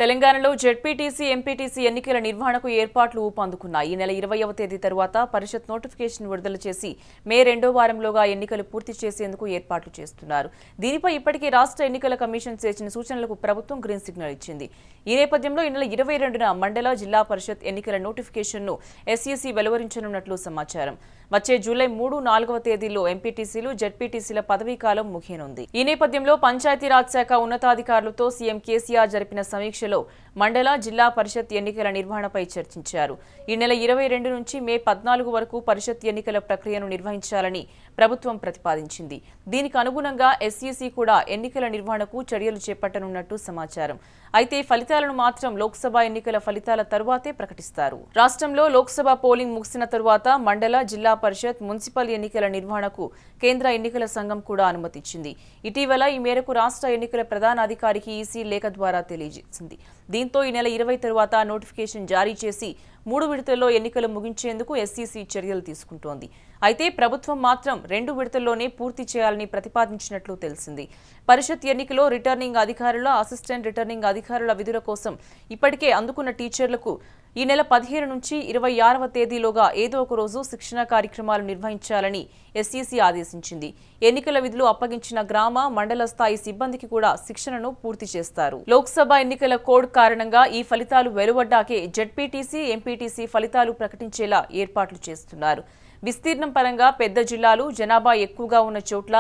తెలంగాణలో ZPTC MPTC ఎన్నికల నిర్వహణకు ఏర్పాట్లు ఊపందుకున్నాయి. ఈ నెల 20వ తేదీ తరువాత పరిషత్ నోటిఫికేషన్ విడుదల చేసి మే 2వ వారంలోగా ఎన్నికలు పూర్తి చేసేందుకు ఏర్పాట్లు చేస్తున్నారు. దీనిపై ఇప్పటికే రాష్ట్ర ఎన్నికల కమిషన్ చేసిన సూచనలకు ప్రభుత్వం గ్రీన్ సిగ్నల్ ఇచ్చింది. ఈ నేపథ్యంలో ఈ నెల 22న మండల జిల్లా పరిషత్ ఎన్నికల నోటిఫికేషన్ను ఎస్ఈసీ వెలువరించనున్నట్లు సమాచారం. వచ్చే జూలై 3, 4వ తేదీల్లో ఎంపీటీసీలు, జెడ్పీటీసీల పదవీకాలం ముగియనుంది. ఈ నేపథ్యంలో పంచాయతీరాజ్ శాఖ ఉన్నతాధికారులతో సీఎం కేసీఆర్ జరిపిన సమీక్షలో మండల జిల్లా పరిషత్ ఎన్నికల నిర్వహణపై చర్చించారు. ఈ నెల 22 నుంచి మే 14 వరకు పరిషత్ ఎన్నికల ప్రక్రియను నిర్వహించాలని ప్రభుత్వం ప్రతిపాదించింది. దీనికి అనుగుణంగా ఎస్ఈసీ కూడా ఎన్నికల నిర్వహణకు చర్యలు చేపట్టనున్నట్టు సమాచారం. అయితే ఫలితాలను మాత్రం లోక్సభ ఎన్నికల ఫలితాల తరువాతే ప్రకటిస్తారు. రాష్ట్రంలో లోక్సభ పోలింగ్ ముగిసిన తరువాత మండల జిల్లా పరిషత్, మున్సిపల్ ఎన్నికల నిర్వహణకు కేంద్ర ఎన్నికల సంఘం కూడా అనుమతిచ్చింది. ఇటీవల ఈ మేరకు రాష్ట్ర ఎన్నికల ప్రధాన అధికారికి ఈసీ లేఖ ద్వారా తెలియజేసింది. దీంతో ఈ నెల 20 తరువాత నోటిఫికేషన్ జారీ చేసి 3 విడతల్లో ఎన్నికలు ముగించేందుకు ఎస్ఈసీ చర్యలు తీసుకుంటోంది. అయితే ప్రభుత్వం మాత్రం 2 విడతల్లోనే పూర్తి చేయాలని ప్రతిపాదించినట్లు తెలిసింది. పరిషత్ ఎన్నికలో రిటర్నింగ్ అధికారుల, అసిస్టెంట్ రిటర్నింగ్ అధికారుల విధుల కోసం ఇప్పటికే అందుకున్న టీచర్లకు ఈ నెల 15 నుంచి 26వ తేదీలోగా ఏదో ఒక రోజు శిక్షణా కార్యక్రమాలు నిర్వహించాలని ఎస్ఈసీ ఆదేశించింది. ఎన్నికల విధులు అప్పగించిన గ్రామ, మండల స్థాయి సిబ్బందికి కూడా శిక్షణను పూర్తి చేస్తారు. లోక్సభ ఎన్నికల కోడ్ కారణంగా ఈ ఫలితాలు వెలువడ్డాకే జెడ్పీటీసీ, ఎంపీటీసీ ఫలితాలు ప్రకటించేలా ఏర్పాట్లు చేస్తున్నారు. విస్తీర్ణం పరంగా పెద్ద జిల్లాలు, జనాభా ఎక్కువగా ఉన్న చోట్ల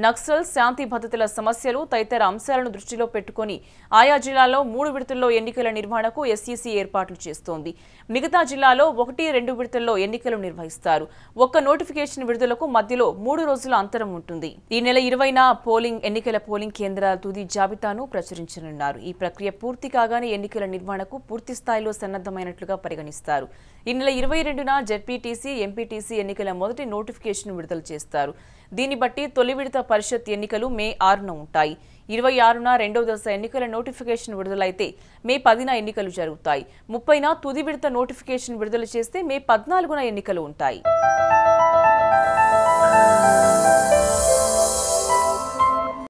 నక్సల్, శాంతి భద్రతల సమస్యలు తదితర అంశాలను దృష్టిలో పెట్టుకుని ఆయా జిల్లాల్లో 3 విడతల్లో ఎన్నికల నిర్వహణకు ఎస్ఈసీ ఏర్పాట్లు చేస్తోంది. మిగతా జిల్లాలో 1, 2 విడతల్లో ఎన్నికలు నిర్వహిస్తారు. ఒక్క నోటిఫికేషన్ విడుదలకు మధ్యలో 3 రోజుల అంతరం ఉంటుంది. ఈ నెల 20న ఎన్నికల పోలింగ్ కేంద్రాల తుది జాబితాను ప్రచురించనున్నారు. ఈ ప్రక్రియ పూర్తి కాగానే ఎన్నికల నిర్వహణకు పూర్తి స్థాయిలో సన్నద్దమైనట్లుగా పరిగణిస్తారు. ఈ నెల 22న జెడ్పీటీసీ, ఎంపీటీసీ ఎన్నికల మొదటి నోటిఫికేషన్ విడుదల చేస్తారు. దీన్ని బట్టి తొలి విడత పరిషత్ ఎన్నికలు మే 6న ఉంటాయి. 26న రెండవ దశ ఎన్నికల నోటిఫికేషన్ విడుదలైతే మే 10న ఎన్నికలు జరుగుతాయి. 30న తుది విడత నోటిఫికేషన్ విడుదల చేస్తే మే 14న ఎన్నికలు ఉంటాయి.